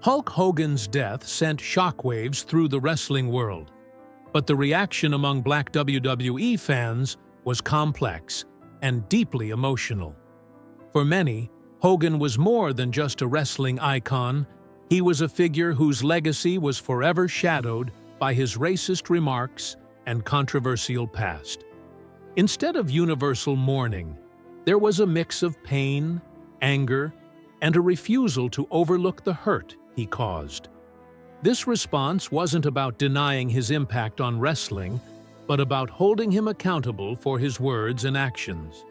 Hulk Hogan's death sent shockwaves through the wrestling world, but the reaction among Black WWE fans was complex and deeply emotional. For many, Hogan was more than just a wrestling icon. He was a figure whose legacy was forever shadowed by his racist remarks and controversial past. Instead of universal mourning, there was a mix of pain, anger, and a refusal to overlook the hurt he caused. This response wasn't about denying his impact on wrestling, but about holding him accountable for his words and actions.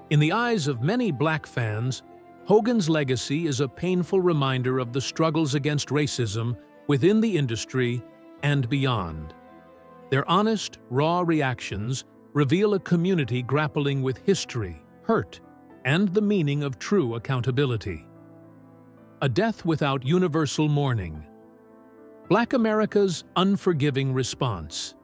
In the eyes of many Black fans, Hogan's legacy is a painful reminder of the struggles against racism within the industry and beyond. Their honest, raw reactions reveal a community grappling with history, hurt, and the meaning of true accountability. A death without universal mourning. Black America's unforgiving response.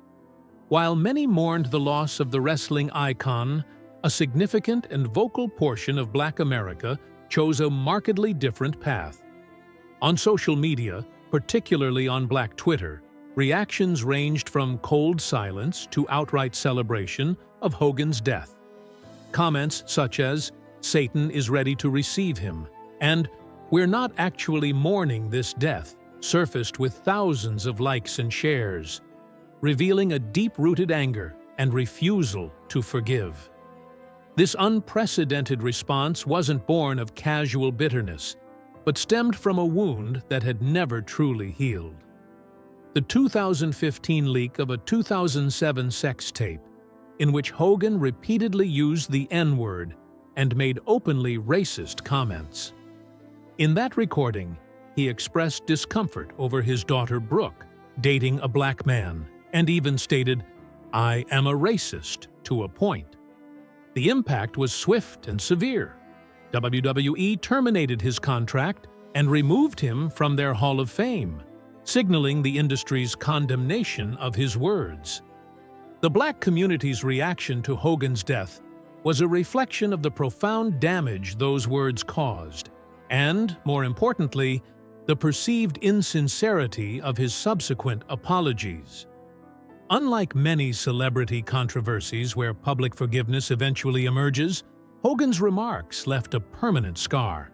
While many mourned the loss of the wrestling icon, a significant and vocal portion of Black America chose a markedly different path. On social media, particularly on Black Twitter, reactions ranged from cold silence to outright celebration of Hogan's death. Comments such as, "Satan is ready to receive him," and "We're not actually mourning this death," surfaced with thousands of likes and shares, revealing a deep-rooted anger and refusal to forgive. This unprecedented response wasn't born of casual bitterness, but stemmed from a wound that had never truly healed. The 2015 leak of a 2007 sex tape, in which Hogan repeatedly used the N-word and made openly racist comments. In that recording, he expressed discomfort over his daughter Brooke dating a Black man, and even stated, "I am a racist," to a point. The impact was swift and severe. WWE terminated his contract and removed him from their Hall of Fame, signaling the industry's condemnation of his words. The Black community's reaction to Hogan's death was a reflection of the profound damage those words caused, and, more importantly, the perceived insincerity of his subsequent apologies. Unlike many celebrity controversies where public forgiveness eventually emerges, Hogan's remarks left a permanent scar.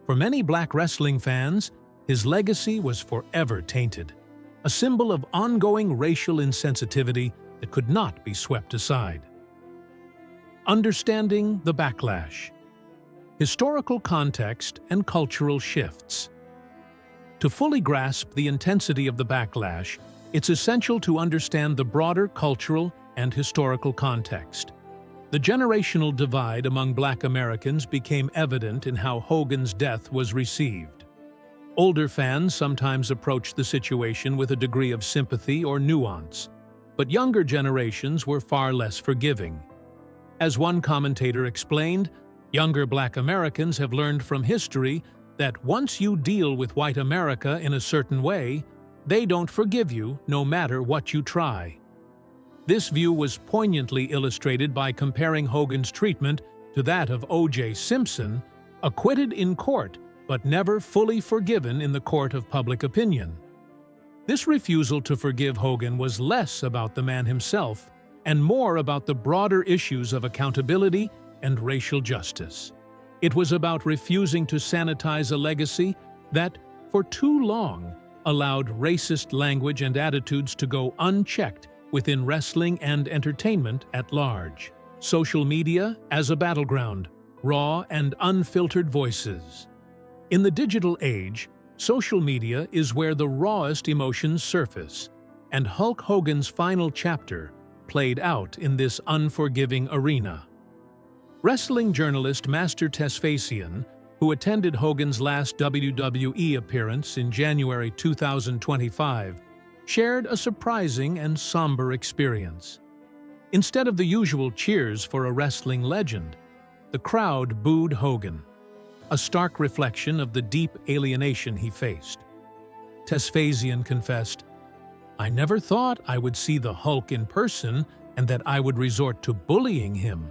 For many Black wrestling fans, his legacy was forever tainted, a symbol of ongoing racial insensitivity that could not be swept aside. Understanding the backlash. Historical context and cultural shifts. To fully grasp the intensity of the backlash, it's essential to understand the broader cultural and historical context. The generational divide among Black Americans became evident in how Hogan's death was received. Older fans sometimes approached the situation with a degree of sympathy or nuance, but younger generations were far less forgiving. As one commentator explained, younger Black Americans have learned from history that once you deal with white America in a certain way, they don't forgive you no matter what you try. This view was poignantly illustrated by comparing Hogan's treatment to that of O.J. Simpson, acquitted in court but never fully forgiven in the court of public opinion. This refusal to forgive Hogan was less about the man himself and more about the broader issues of accountability and racial justice. It was about refusing to sanitize a legacy that, for too long, allowed racist language and attitudes to go unchecked within wrestling and entertainment at large. Social media as a battleground, raw and unfiltered voices. In the digital age, social media is where the rawest emotions surface, and Hulk Hogan's final chapter played out in this unforgiving arena. Wrestling journalist Master Tesfazian, who attended Hogan's last WWE appearance in January 2025, shared a surprising and somber experience. Instead of the usual cheers for a wrestling legend, the crowd booed Hogan, a stark reflection of the deep alienation he faced. Tesfazian confessed, "I never thought I would see the Hulk in person and that I would resort to bullying him."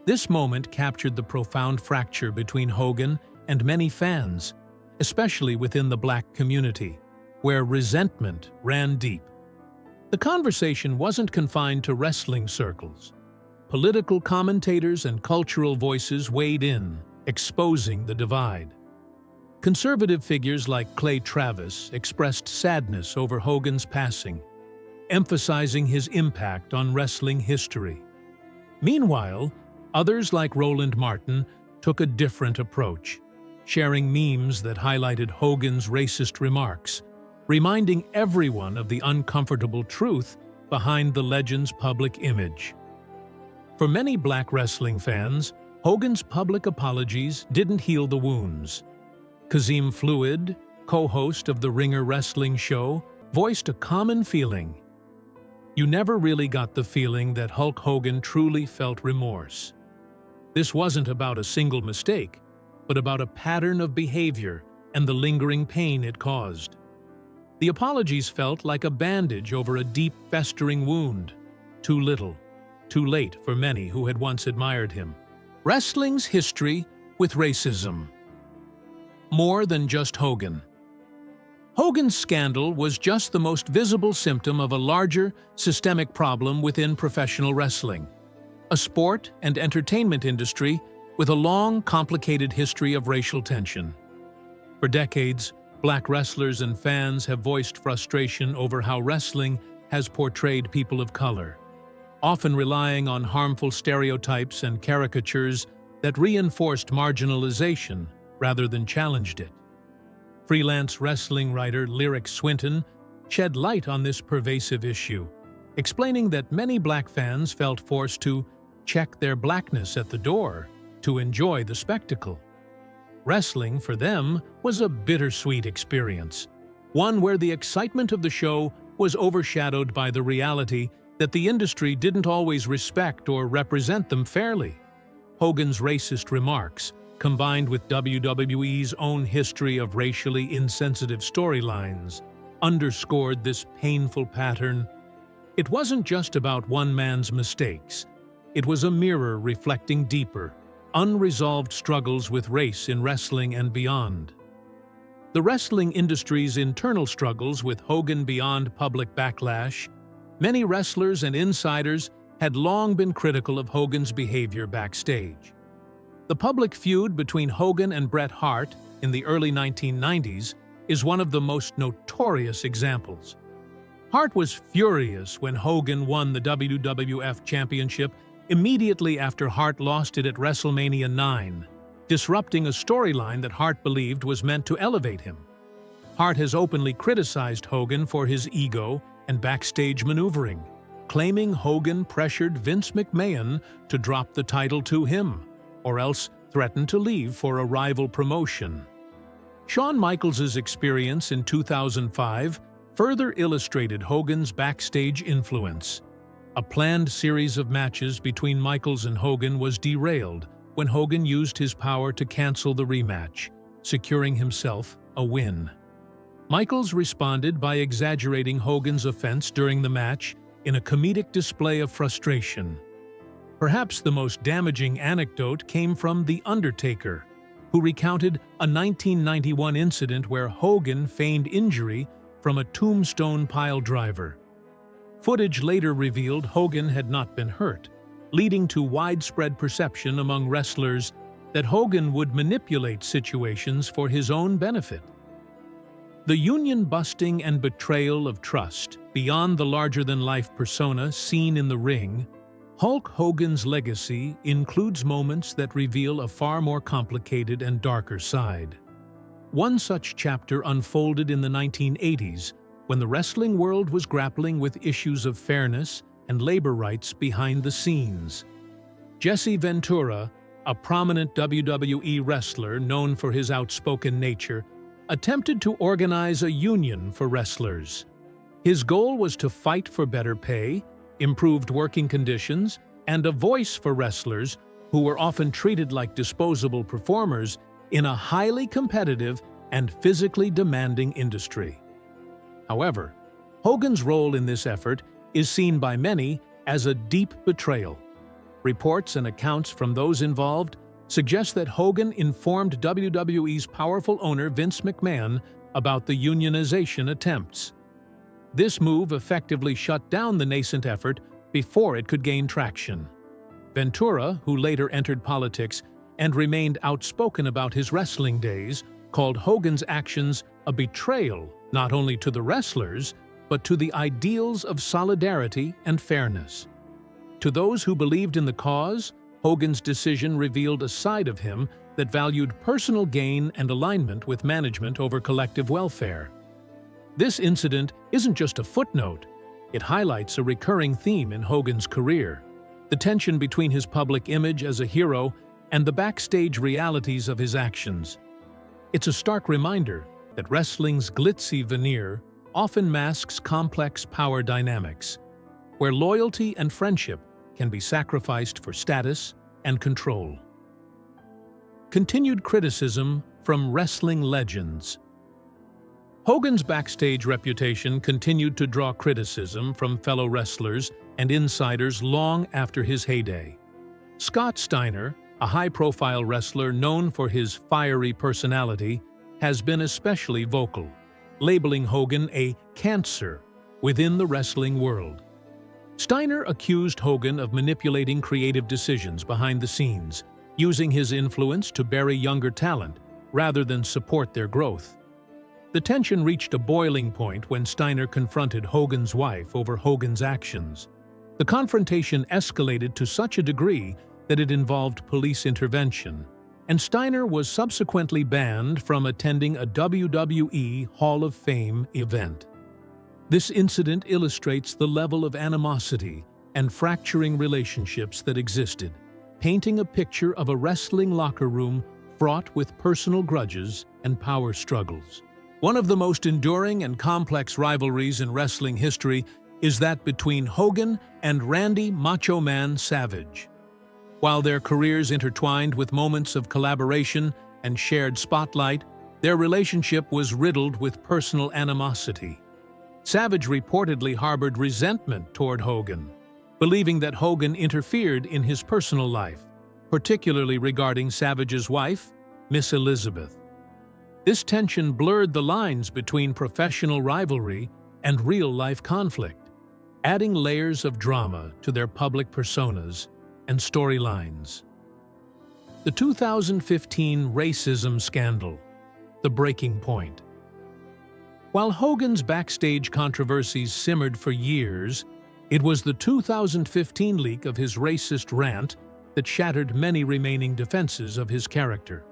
This moment captured the profound fracture between Hogan and many fans, especially within the Black community, where resentment ran deep. The conversation wasn't confined to wrestling circles. Political commentators and cultural voices weighed in, exposing the divide. Conservative figures like Clay Travis expressed sadness over Hogan's passing, emphasizing his impact on wrestling history. Meanwhile, others like Roland Martin took a different approach, sharing memes that highlighted Hogan's racist remarks, reminding everyone of the uncomfortable truth behind the legend's public image. For many Black wrestling fans, Hogan's public apologies didn't heal the wounds. Kazim Fluid, co-host of the Ringer Wrestling Show, voiced a common feeling. You never really got the feeling that Hulk Hogan truly felt remorse. This wasn't about a single mistake, but about a pattern of behavior and the lingering pain it caused. The apologies felt like a bandage over a deep, festering wound. Too little, too late for many who had once admired him. Wrestling's history with racism. More than just Hogan. Hogan's scandal was just the most visible symptom of a larger, systemic problem within professional wrestling, a sport and entertainment industry with a long, complicated history of racial tension. For decades, Black wrestlers and fans have voiced frustration over how wrestling has portrayed people of color, often relying on harmful stereotypes and caricatures that reinforced marginalization rather than challenged it. Freelance wrestling writer Lyric Swinton shed light on this pervasive issue, explaining that many Black fans felt forced to check their Blackness at the door to enjoy the spectacle. Wrestling, for them, was a bittersweet experience, one where the excitement of the show was overshadowed by the reality that the industry didn't always respect or represent them fairly. Hogan's racist remarks, combined with WWE's own history of racially insensitive storylines, underscored this painful pattern. It wasn't just about one man's mistakes. It was a mirror reflecting deeper, unresolved struggles with race in wrestling and beyond. The wrestling industry's internal struggles with Hogan beyond public backlash. Many wrestlers and insiders had long been critical of Hogan's behavior backstage. The public feud between Hogan and Bret Hart in the early 1990s is one of the most notorious examples. Hart was furious when Hogan won the WWF Championship immediately after Hart lost it at WrestleMania 9, disrupting a storyline that Hart believed was meant to elevate him. Hart has openly criticized Hogan for his ego and backstage maneuvering, claiming Hogan pressured Vince McMahon to drop the title to him, or else threatened to leave for a rival promotion. Shawn Michaels' experience in 2005 further illustrated Hogan's backstage influence. A planned series of matches between Michaels and Hogan was derailed when Hogan used his power to cancel the rematch, securing himself a win. Michaels responded by exaggerating Hogan's offense during the match in a comedic display of frustration. Perhaps the most damaging anecdote came from The Undertaker, who recounted a 1991 incident where Hogan feigned injury from a tombstone piledriver. Footage later revealed Hogan had not been hurt, leading to widespread perception among wrestlers that Hogan would manipulate situations for his own benefit. The union-busting and betrayal of trust, beyond the larger-than-life persona seen in the ring, Hulk Hogan's legacy includes moments that reveal a far more complicated and darker side. One such chapter unfolded in the 1980s, when the wrestling world was grappling with issues of fairness and labor rights behind the scenes. Jesse Ventura, a prominent WWE wrestler known for his outspoken nature, attempted to organize a union for wrestlers. His goal was to fight for better pay, improved working conditions, and a voice for wrestlers who were often treated like disposable performers in a highly competitive and physically demanding industry. However, Hogan's role in this effort is seen by many as a deep betrayal. Reports and accounts from those involved suggests that Hogan informed WWE's powerful owner Vince McMahon about the unionization attempts. This move effectively shut down the nascent effort before it could gain traction. Ventura, who later entered politics and remained outspoken about his wrestling days, called Hogan's actions a betrayal not only to the wrestlers, but to the ideals of solidarity and fairness. To those who believed in the cause, Hogan's decision revealed a side of him that valued personal gain and alignment with management over collective welfare. This incident isn't just a footnote, it highlights a recurring theme in Hogan's career: the tension between his public image as a hero and the backstage realities of his actions. It's a stark reminder that wrestling's glitzy veneer often masks complex power dynamics, where loyalty and friendship can be sacrificed for status and control. Continued criticism from wrestling legends. Hogan's backstage reputation continued to draw criticism from fellow wrestlers and insiders long after his heyday. Scott Steiner, a high-profile wrestler known for his fiery personality, has been especially vocal, labeling Hogan a cancer within the wrestling world. Steiner accused Hogan of manipulating creative decisions behind the scenes, using his influence to bury younger talent rather than support their growth. The tension reached a boiling point when Steiner confronted Hogan's wife over Hogan's actions. The confrontation escalated to such a degree that it involved police intervention, and Steiner was subsequently banned from attending a WWE Hall of Fame event. This incident illustrates the level of animosity and fracturing relationships that existed, painting a picture of a wrestling locker room fraught with personal grudges and power struggles. One of the most enduring and complex rivalries in wrestling history is that between Hogan and Randy Macho Man Savage. While their careers intertwined with moments of collaboration and shared spotlight, their relationship was riddled with personal animosity. Savage reportedly harbored resentment toward Hogan, believing that Hogan interfered in his personal life, particularly regarding Savage's wife, Miss Elizabeth. This tension blurred the lines between professional rivalry and real-life conflict, adding layers of drama to their public personas and storylines. The 2015 racism scandal, the breaking point. While Hogan's backstage controversies simmered for years, it was the 2015 leak of his racist rant that shattered many remaining defenses of his character.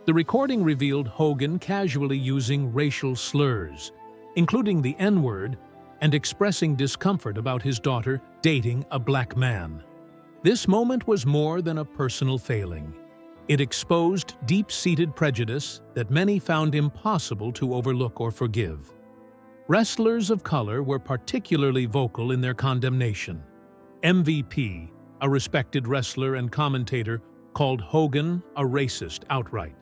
The recording revealed Hogan casually using racial slurs, including the N-word, and expressing discomfort about his daughter dating a black man. This moment was more than a personal failing. It exposed deep-seated prejudice that many found impossible to overlook or forgive. Wrestlers of color were particularly vocal in their condemnation. MVP, a respected wrestler and commentator, called Hogan a racist outright.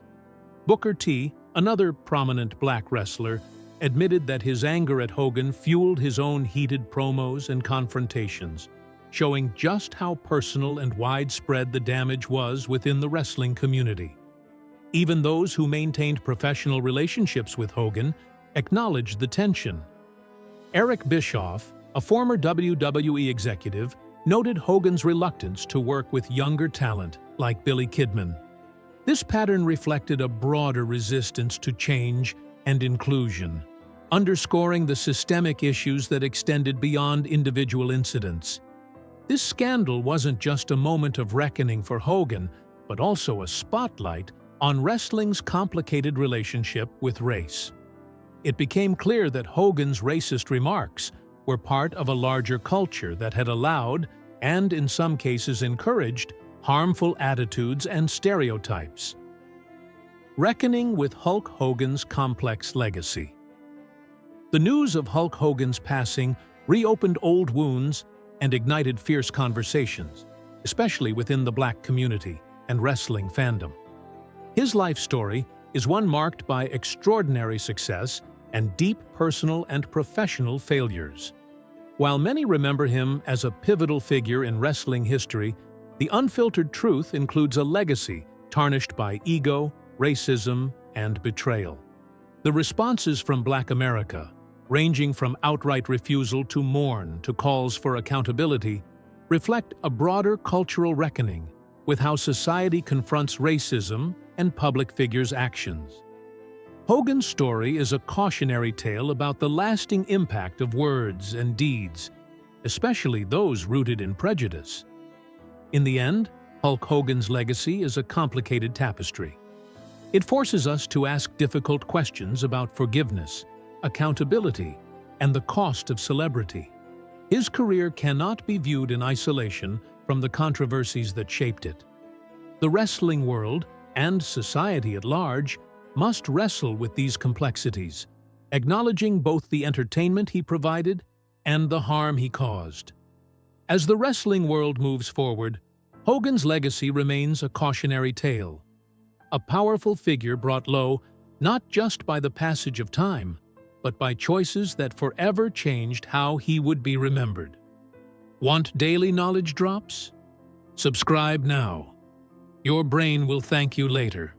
Booker T, another prominent black wrestler, admitted that his anger at Hogan fueled his own heated promos and confrontations, showing just how personal and widespread the damage was within the wrestling community. Even those who maintained professional relationships with Hogan acknowledged the tension. Eric Bischoff, a former WWE executive, noted Hogan's reluctance to work with younger talent like Billy Kidman. This pattern reflected a broader resistance to change and inclusion, underscoring the systemic issues that extended beyond individual incidents. This scandal wasn't just a moment of reckoning for Hogan, but also a spotlight on wrestling's complicated relationship with race. It became clear that Hogan's racist remarks were part of a larger culture that had allowed, and in some cases encouraged, harmful attitudes and stereotypes. Reckoning with Hulk Hogan's complex legacy. The news of Hulk Hogan's passing reopened old wounds and ignited fierce conversations, especially within the black community and wrestling fandom. His life story is one marked by extraordinary success and deep personal and professional failures. While many remember him as a pivotal figure in wrestling history, The unfiltered truth includes a legacy tarnished by ego, racism, and betrayal. The responses from Black America, ranging from outright refusal to mourn to calls for accountability, reflect a broader cultural reckoning with how society confronts racism and public figures' actions. Hogan's story is a cautionary tale about the lasting impact of words and deeds, especially those rooted in prejudice. In the end, Hulk Hogan's legacy is a complicated tapestry. It forces us to ask difficult questions about forgiveness, accountability, and the cost of celebrity. His career cannot be viewed in isolation from the controversies that shaped it. The wrestling world, and society at large, must wrestle with these complexities, acknowledging both the entertainment he provided and the harm he caused. As the wrestling world moves forward, Hogan's legacy remains a cautionary tale, a powerful figure brought low not just by the passage of time, but by choices that forever changed how he would be remembered. Want daily knowledge drops? Subscribe now. Your brain will thank you later.